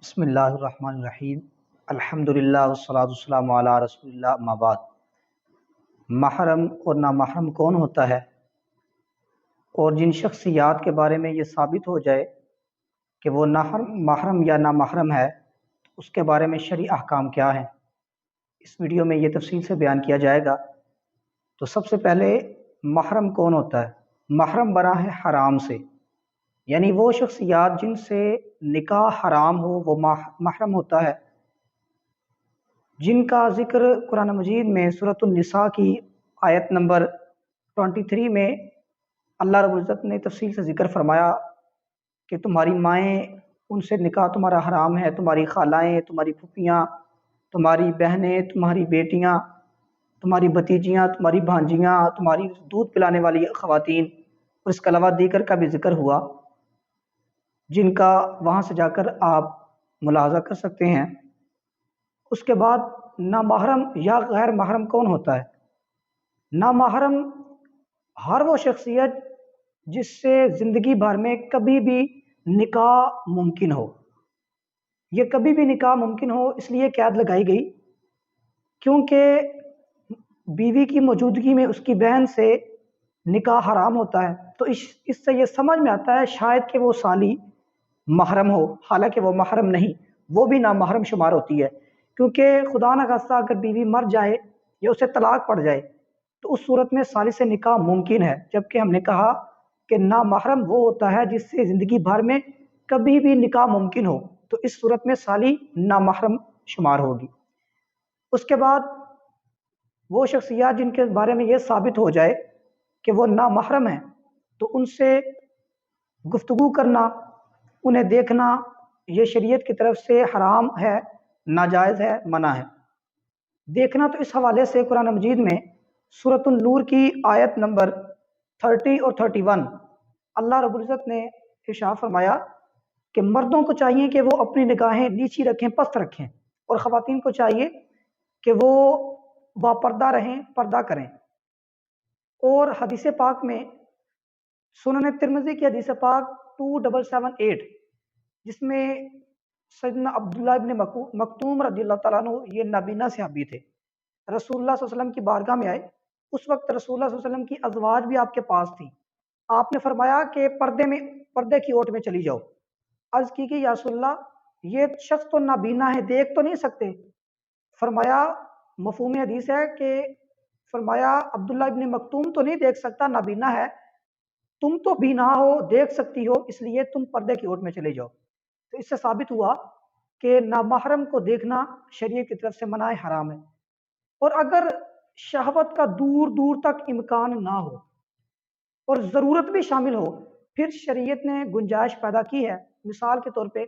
بسم اللہ الرحمن الرحیم الحمدللہ والصلاۃ والسلام علی رسول اللہ اما بعد۔ محرم اور نامحرم کون ہوتا ہے، اور جن شخصیات کے بارے میں یہ ثابت ہو جائے کہ وہ محرم یا نامحرم ہے تو اس کے بارے میں شرعی احکام کیا ہیں، اس ویڈیو میں یہ تفصیل سے بیان کیا جائے گا۔ تو سب سے پہلے محرم کون ہوتا ہے؟ محرم بنا ہے حرام سے، یعنی وہ شخصیات جن سے نکاح حرام ہو وہ محرم ہوتا ہے، جن کا ذکر قرآن مجید میں سورۃ النساء کی آیت نمبر 23 میں اللہ رب العزت نے تفصیل سے ذکر فرمایا کہ تمہاری مائیں ان سے نکاح تمہارا حرام ہے، تمہاری خالائیں، تمہاری پھوپھیاں، تمہاری بہنیں، تمہاری بیٹیاں، تمہاری بھتیجیاں، تمہاری بھانجیاں، تمہاری دودھ پلانے والی خواتین، اور اس کے علاوہ دیگر کا بھی ذکر ہوا جن کا وہاں سے جا کر آپ ملاحظہ کر سکتے ہیں۔ اس کے بعد نامحرم یا غیر محرم کون ہوتا ہے؟ نامحرم ہر وہ شخصیت جس سے زندگی بھر میں کبھی بھی نکاح ممکن ہو، یہ کبھی بھی نکاح ممکن ہو اس لیے قید لگائی گئی کیونکہ بیوی کی موجودگی میں اس کی بہن سے نکاح حرام ہوتا ہے، تو اس سے یہ سمجھ میں آتا ہے شاید کہ وہ سالی محرم ہو، حالانکہ وہ محرم نہیں، وہ بھی نامحرم شمار ہوتی ہے، کیونکہ خدا نہ خواستہ اگر بیوی مر جائے یا اسے طلاق پڑ جائے تو اس صورت میں سالی سے نکاح ممکن ہے، جبکہ ہم نے کہا کہ نامحرم وہ ہوتا ہے جس سے زندگی بھر میں کبھی بھی نکاح ممکن ہو، تو اس صورت میں سالی نامحرم شمار ہوگی۔ اس کے بعد وہ شخصیات جن کے بارے میں یہ ثابت ہو جائے کہ وہ نامحرم ہیں تو ان سے گفتگو کرنا، انہیں دیکھنا، یہ شریعت کی طرف سے حرام ہے، ناجائز ہے، منع ہے۔ دیکھنا تو اس حوالے سے قرآن مجید میں سورۃ النور کی آیت نمبر 30 اور 31 اللہ رب العزت نے ارشاد فرمایا کہ مردوں کو چاہیے کہ وہ اپنی نگاہیں نیچی رکھیں، پست رکھیں، اور خواتین کو چاہیے کہ وہ باپردہ رہیں، پردہ کریں۔ اور حدیث پاک میں سنن ترمذی کی حدیث پاک 2778 جس میں سیدنا عبداللہ ابن مکتوم رضی اللہ تعالیٰ عنہ، یہ نابینا صحابی تھے، رسول اللہ صلی اللہ علیہ وسلم کی بارگاہ میں آئے۔ اس وقت رسول اللہ صلی اللہ علیہ وسلم کی ازواج بھی آپ کے پاس تھیں، آپ نے فرمایا کہ پردے کی اوٹ میں چلی جاؤ۔ عرض کی کہ یا رسول اللہ یہ شخص تو نابینا ہے، دیکھ تو نہیں سکتے؟ فرمایا مفہوم حدیث ہے کہ فرمایا عبداللہ ابن مکتوم تو نہیں دیکھ سکتا، نابینا ہے، تم تو بینا ہو، دیکھ سکتی ہو، اس لیے تم پردے کی اوٹ میں چلے جاؤ۔ تو اس سے ثابت ہوا کہ نامحرم کو دیکھنا شریعت کی طرف سے منع حرام ہے، اور اگر شہوت کا دور دور تک امکان نہ ہو اور ضرورت بھی شامل ہو پھر شریعت نے گنجائش پیدا کی ہے۔ مثال کے طور پہ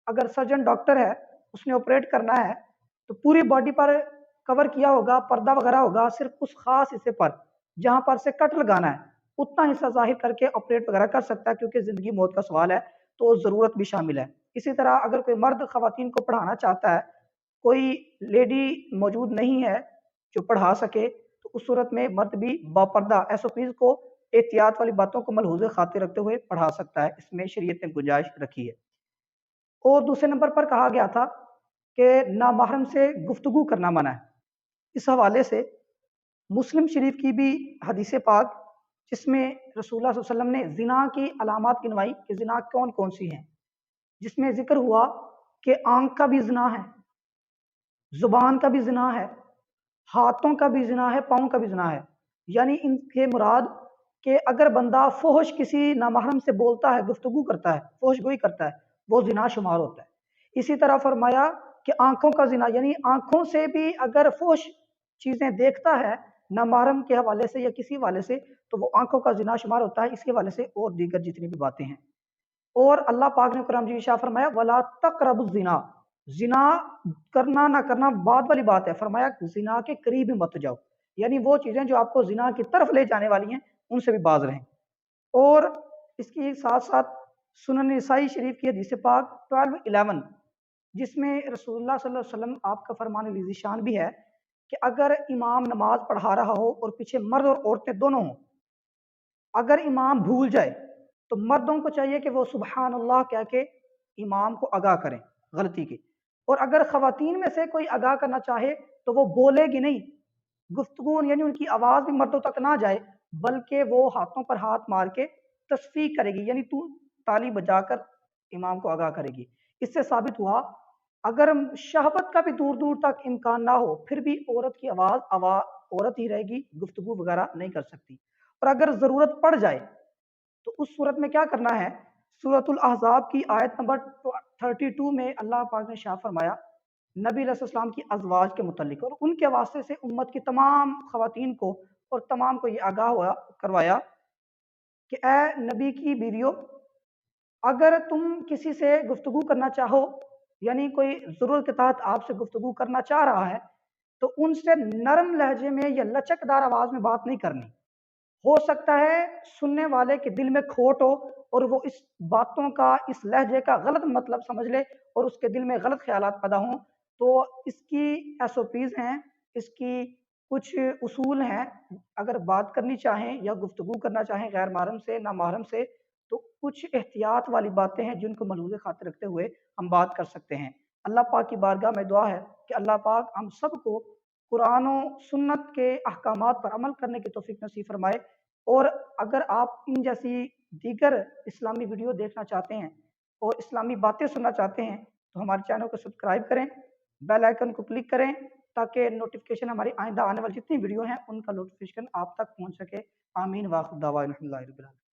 اگر سرجن ڈاکٹر ہے، اس نے آپریٹ کرنا ہے تو پوری باڈی پر کور کیا ہوگا، پردہ وغیرہ ہوگا، صرف اس خاص حصے پر جہاں پر سے کٹ لگانا ہے اتنا حصہ ظاہر کر کے آپریٹ وغیرہ کر سکتا ہے، کیونکہ زندگی موت کا سوال ہے تو ضرورت بھی شامل ہے۔ اسی طرح اگر کوئی مرد خواتین کو پڑھانا چاہتا ہے، کوئی لیڈی موجود نہیں ہے جو پڑھا سکے، تو اس صورت میں مرد بھی باپردہ SOPs کو، احتیاط والی باتوں کو ملحوظ خاطر رکھتے ہوئے پڑھا سکتا ہے، اس میں شریعت نے گنجائش رکھی ہے۔ اور دوسرے نمبر پر کہا گیا تھا کہ نامحرم سے گفتگو کرنا منع ہے۔ اس حوالے سے مسلم شریف کی بھی حدیث پاک جس میں رسول اللہ صلی اللہ علیہ وسلم نے زنا کی علامات گنوائی کہ زنا کون کون سی ہیں، جس میں ذکر ہوا کہ آنکھ کا بھی زنا ہے، زبان کا بھی زنا ہے، ہاتھوں کا بھی زنا ہے، پاؤں کا بھی زنا ہے، یعنی ان کے مراد کہ اگر بندہ فحش کسی نامحرم سے بولتا ہے، گفتگو کرتا ہے، فحش گوئی کرتا ہے، وہ زنا شمار ہوتا ہے۔ اسی طرح فرمایا کہ آنکھوں کا زنا، یعنی آنکھوں سے بھی اگر فحش چیزیں دیکھتا ہے نامحرم کے حوالے سے یا کسی حوالے سے تو وہ آنکھوں کا زنا شمار ہوتا ہے، اس کے حوالے سے اور دیگر جتنی بھی باتیں ہیں۔ اور اللہ پاک نے قرآن مجید میں فرمایا وَلَا تَقْرَبُوا الزِّنَا، زنا کرنا نہ کرنا بعد والی بات ہے، فرمایا زنا کے قریب ہی مت جاؤ، یعنی وہ چیزیں جو آپ کو زنا کی طرف لے جانے والی ہیں ان سے بھی باز رہیں۔ اور اس کی ساتھ ساتھ سنن نسائی شریف کی حدیث پاک 1211 جس میں رسول اللہ صلی اللہ علیہ وسلم آپ کا فرمان عزیز شان بھی ہے کہ اگر امام نماز پڑھا رہا ہو اور پیچھے مرد اور عورتیں دونوں ہوں، اگر امام بھول جائے تو مردوں کو چاہیے کہ وہ سبحان اللہ کہہ کے امام کو آگاہ کریں، غلطی کی. اور اگر خواتین میں سے کوئی آگاہ کرنا چاہے تو وہ بولے گی نہیں، گفتگو یعنی ان کی آواز بھی مردوں تک نہ جائے، بلکہ وہ ہاتھوں پر ہاتھ مار کے تصفیق کرے گی، یعنی تو تالی بجا کر امام کو آگاہ کرے گی. اس سے ثابت ہوا اگر شہوت کا بھی دور دور تک امکان نہ ہو پھر بھی عورت کی آواز عورت ہی رہے گی، گفتگو وغیرہ نہیں کر سکتی. اور اگر ضرورت پڑ جائے تو اس صورت میں کیا کرنا ہے؟ سورۃ الاحزاب کی آیت نمبر 32 میں اللہ پاک نے شاہ فرمایا نبی علیہ السلام کی ازواج کے متعلق، اور ان کے واسطے سے امت کی تمام خواتین کو اور تمام کو یہ آگاہ کروایا کہ اے نبی کی بیویوں، اگر تم کسی سے گفتگو کرنا چاہو، یعنی کوئی ضرورت کے تحت آپ سے گفتگو کرنا چاہ رہا ہے، تو ان سے نرم لہجے میں یا لچکدار آواز میں بات نہیں کرنی. ہو سکتا ہے سننے والے کے دل میں کھوٹ ہو اور وہ اس باتوں کا، اس لہجے کا غلط مطلب سمجھ لے اور اس کے دل میں غلط خیالات پیدا ہوں. تو اس کی ایس او پیز ہیں، اس کی کچھ اصول ہیں. اگر بات کرنی چاہیں یا گفتگو کرنا چاہیں غیر محرم سے، نامحرم سے، تو کچھ احتیاط والی باتیں ہیں جن کو ملحوظ خاطر رکھتے ہوئے ہم بات کر سکتے ہیں. اللہ پاک کی بارگاہ میں دعا ہے کہ اللہ پاک ہم سب کو قرآن و سنت کے احکامات پر عمل کرنے کی توفیق نصیب فرمائے. اور اگر آپ ان جیسی دیگر اسلامی ویڈیو دیکھنا چاہتے ہیں اور اسلامی باتیں سننا چاہتے ہیں تو ہمارے چینل کو سبسکرائب کریں، بیل آئیکن کو کلک کریں تاکہ نوٹیفیکیشن ہماری آئندہ آنے والی جتنی ویڈیو ہیں ان کا نوٹیفیکیشن آپ تک پہنچ سکے. آمین واخر دعوانا الحمدللہ رب العالمین.